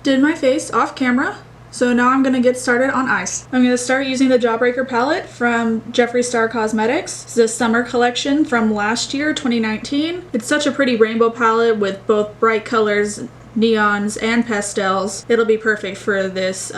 did my face off camera. So now I'm going to get started on eyes. I'm going to start using the Jawbreaker palette from Jeffree Star Cosmetics. It's a summer collection from last year, 2019. It's such a pretty rainbow palette with both bright colors, neons, and pastels. It'll be perfect for this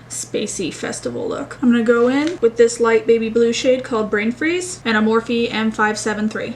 spacey festival look. I'm going to go in with this light baby blue shade called Brain Freeze and a Morphe M250-0.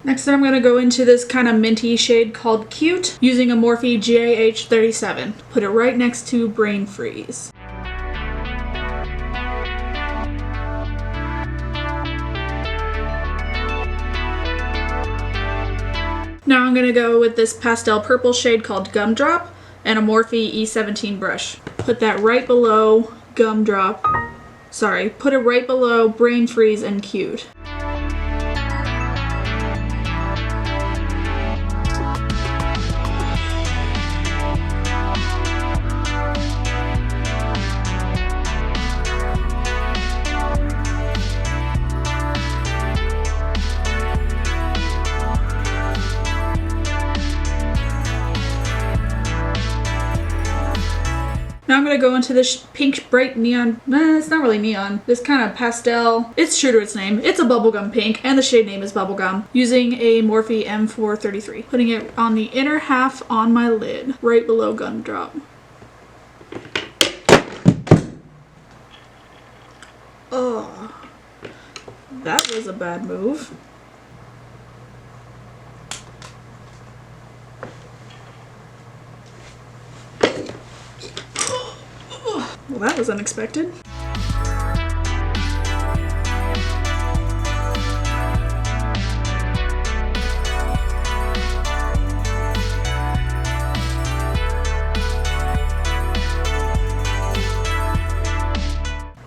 Next I'm going to go into this kind of minty shade called Cute using a Morphe JH37. Put it right next to Brain Freeze. Now I'm going to go with this pastel purple shade called Gumdrop and a Morphe E17 brush. Put that right below Gumdrop. Sorry, put it right below Brain Freeze and Cute. Now I'm going to go into this pink bright neon, it's not really neon, this kind of pastel, it's true to its name, it's a bubblegum pink and the shade name is Bubblegum, using a Morphe M433. Putting it on the inner half on my lid, right below Gumdrop. Oh, that was a bad move. Well, that was unexpected.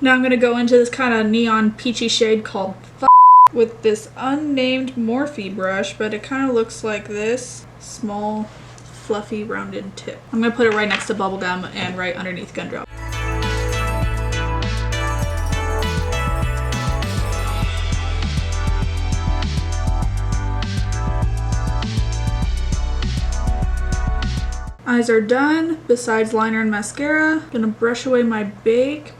Now I'm going to go into this kind of neon peachy shade called F with this unnamed Morphe brush, but it kind of looks like this. Small, fluffy, rounded tip. I'm going to put it right next to Bubblegum and right underneath Gumdrop. Eyes are done, besides liner and mascara. I'm gonna brush away my bake.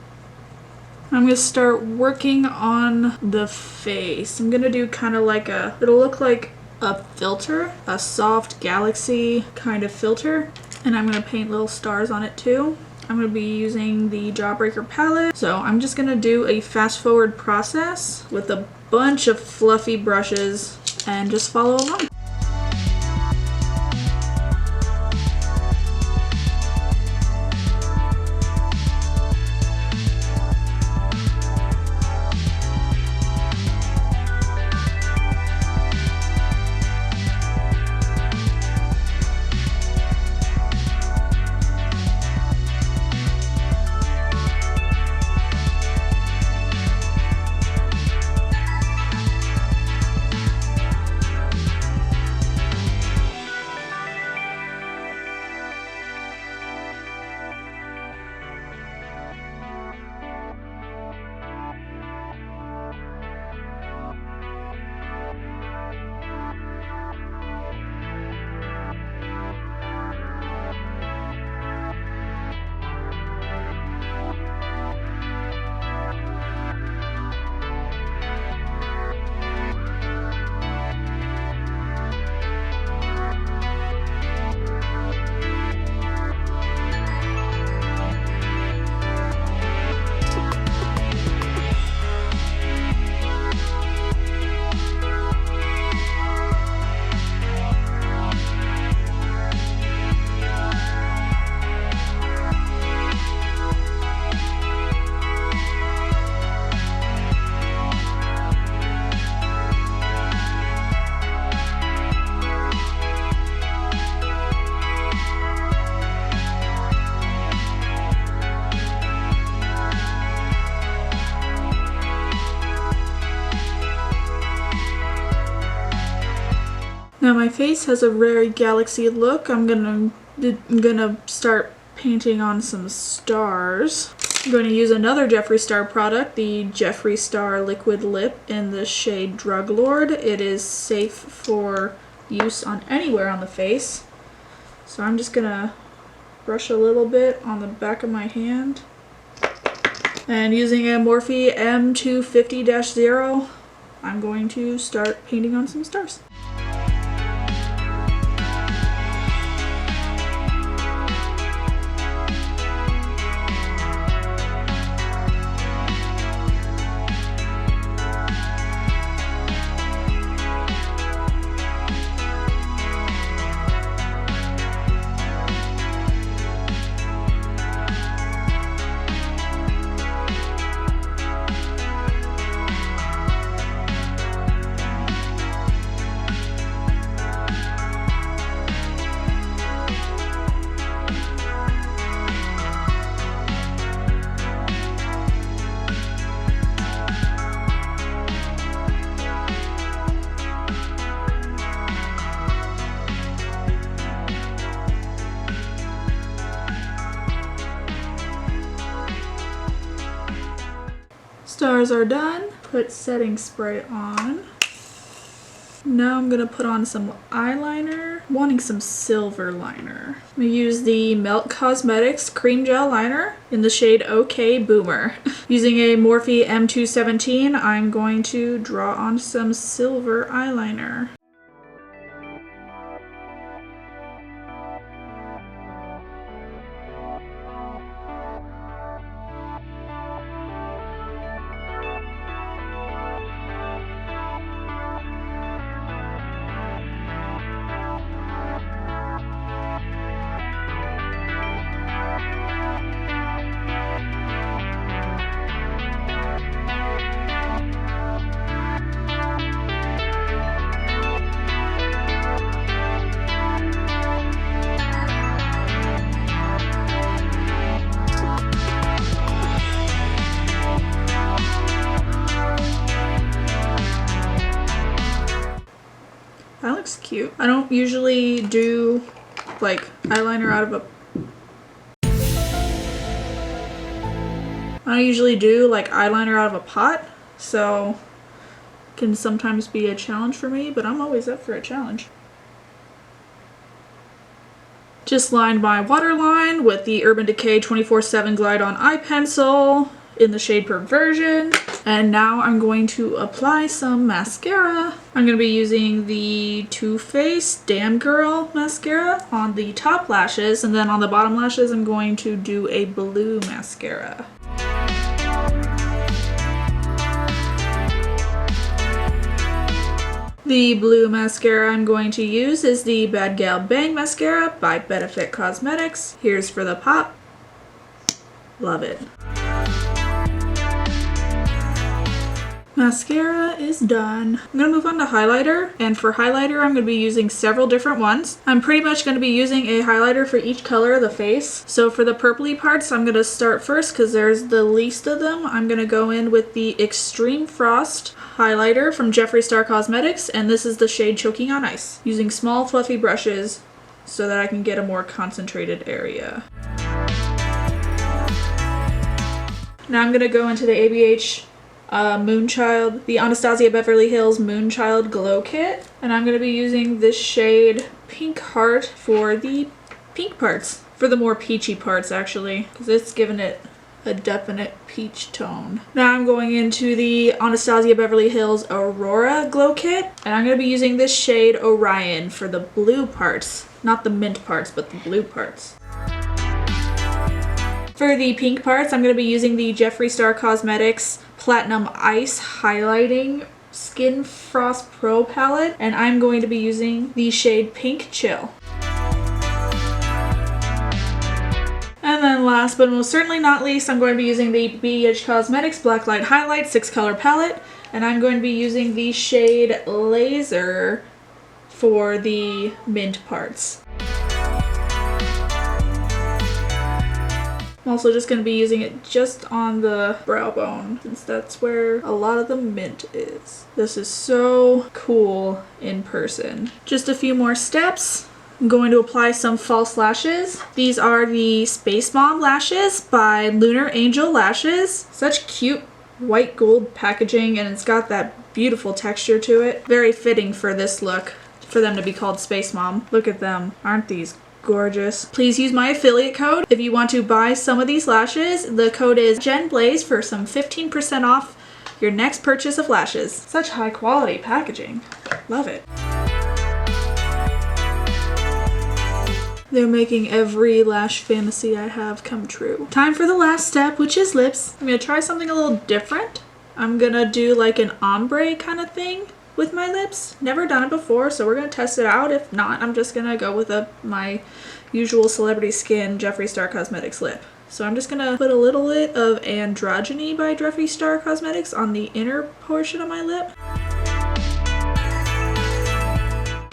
I'm gonna start working on the face. I'm gonna do kind of like it'll look like a filter, a soft galaxy kind of filter. And I'm gonna paint little stars on it too. I'm gonna be using the Jawbreaker palette. So I'm just gonna do a fast forward process with a bunch of fluffy brushes and just follow along. Now my face has a very galaxy look. I'm gonna start painting on some stars. I'm going to use another Jeffree Star product, the Jeffree Star Liquid Lip in the shade Drug Lord. It is safe for use on anywhere on the face. So I'm just gonna brush a little bit on the back of my hand. And using a Morphe M250-0, I'm going to start painting on some stars. Stars are done. Put setting spray on. Now I'm gonna put on some eyeliner. I'm wanting some silver liner. I'm gonna use the Melt Cosmetics Cream Gel Liner in the shade OK Boomer. Using a Morphe M217, I'm going to draw on some silver eyeliner. That looks cute. I don't usually do like eyeliner out of a pot, so it can sometimes be a challenge for me, but I'm always up for a challenge. Just lined my waterline with the Urban Decay 24/7 Glide On Eye Pencil in the shade Perversion. And now I'm going to apply some mascara. I'm going to be using the Too Faced Damn Girl mascara on the top lashes, and then on the bottom lashes I'm going to do a blue mascara. The blue mascara I'm going to use is the Bad Gal Bang mascara by Benefit Cosmetics. Here's for the pop. Love it. Mascara is done. I'm going to move on to highlighter, and for highlighter I'm going to be using several different ones. I'm pretty much going to be using a highlighter for each color of the face. So for the purpley parts I'm going to start first because there's the least of them. I'm going to go in with the Extreme Frost highlighter from Jeffree Star Cosmetics, and this is the shade Choking on Ice, using small fluffy brushes so that I can get a more concentrated area. Now I'm going to go into the ABH Moonchild, the Anastasia Beverly Hills Moonchild Glow Kit, and I'm going to be using this shade Pink Heart for the pink parts, for the more peachy parts actually, because it's given it a definite peach tone. Now I'm going into the Anastasia Beverly Hills Aurora Glow Kit, and I'm going to be using this shade Orion for the blue parts, not the mint parts, but the blue parts. For the pink parts, I'm going to be using the Jeffree Star Cosmetics Platinum Ice Highlighting Skin Frost Pro palette, and I'm going to be using the shade Pink Chill. And then last but most certainly not least, I'm going to be using the BH Cosmetics Blacklight Highlight 6-color palette, and I'm going to be using the shade Laser for the mint parts. I'm I'm also just going to be using it just on the brow bone since that's where a lot of the mint is. This is so cool in person. Just a few more steps. I'm going to apply some false lashes. These are the Space Mom lashes by Lunar Angel Lashes. Such cute white gold packaging, and it's got that beautiful texture to it. Very fitting for this look, for them to be called Space Mom. Look at them. Aren't these gorgeous? Please use my affiliate code if you want to buy some of these lashes. The code is JenBlaze for some 15% off your next purchase of lashes. Such high quality packaging. Love it. They're making every lash fantasy I have come true. Time for the last step, which is lips. I'm gonna try something a little different. I'm gonna do like an ombre kind of thing with my lips. Never done it before, so we're gonna test it out. If not, I'm just gonna go with my usual Celebrity Skin Jeffree Star Cosmetics lip. So I'm just gonna put a little bit of Androgyny by Jeffree Star Cosmetics on the inner portion of my lip.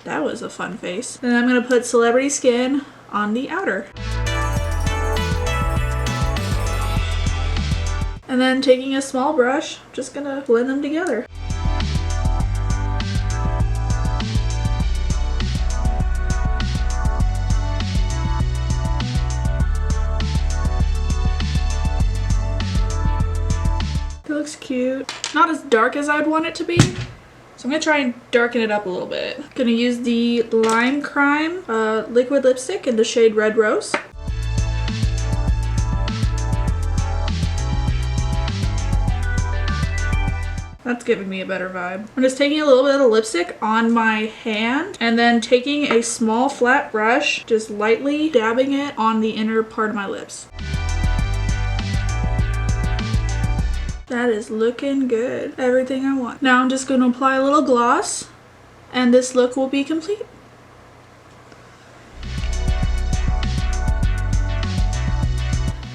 That was a fun face. Then I'm gonna put Celebrity Skin on the outer. And then taking a small brush, just gonna blend them together. It looks cute. Not as dark as I'd want it to be. So I'm going to try and darken it up a little bit. I'm going to use the Lime Crime liquid lipstick in the shade Red Rose. That's giving me a better vibe. I'm just taking a little bit of lipstick on my hand and then taking a small flat brush, just lightly dabbing it on the inner part of my lips. That is looking good. Everything I want. Now I'm just going to apply a little gloss and this look will be complete.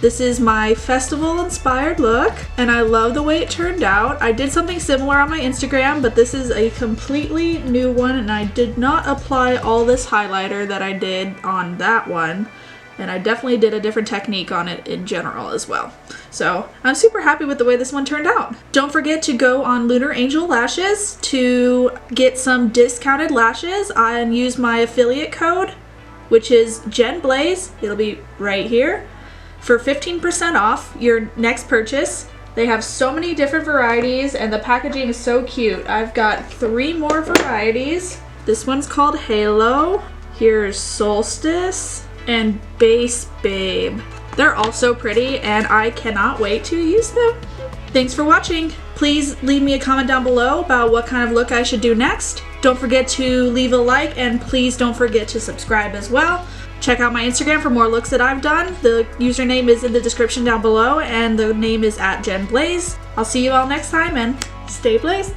This is my festival inspired look and I love the way it turned out. I did something similar on my Instagram, but this is a completely new one and I did not apply all this highlighter that I did on that one. And I definitely did a different technique on it in general as well. So I'm super happy with the way this one turned out. Don't forget to go on Lunar Angel Lashes to get some discounted lashes and use my affiliate code, which is JenBlaze. It'll be right here for 15% off your next purchase. They have so many different varieties and the packaging is so cute. I've got 3 more varieties. This one's called Halo. Here's Solstice and Base Babe. They're all so pretty and I cannot wait to use them. Thanks for watching. Please leave me a comment down below about what kind of look I should do next. Don't forget to leave a like and please don't forget to subscribe as well. Check out my Instagram for more looks that I've done. The username is in the description down below and the name is @JenBlaze. I'll see you all next time and stay blazed.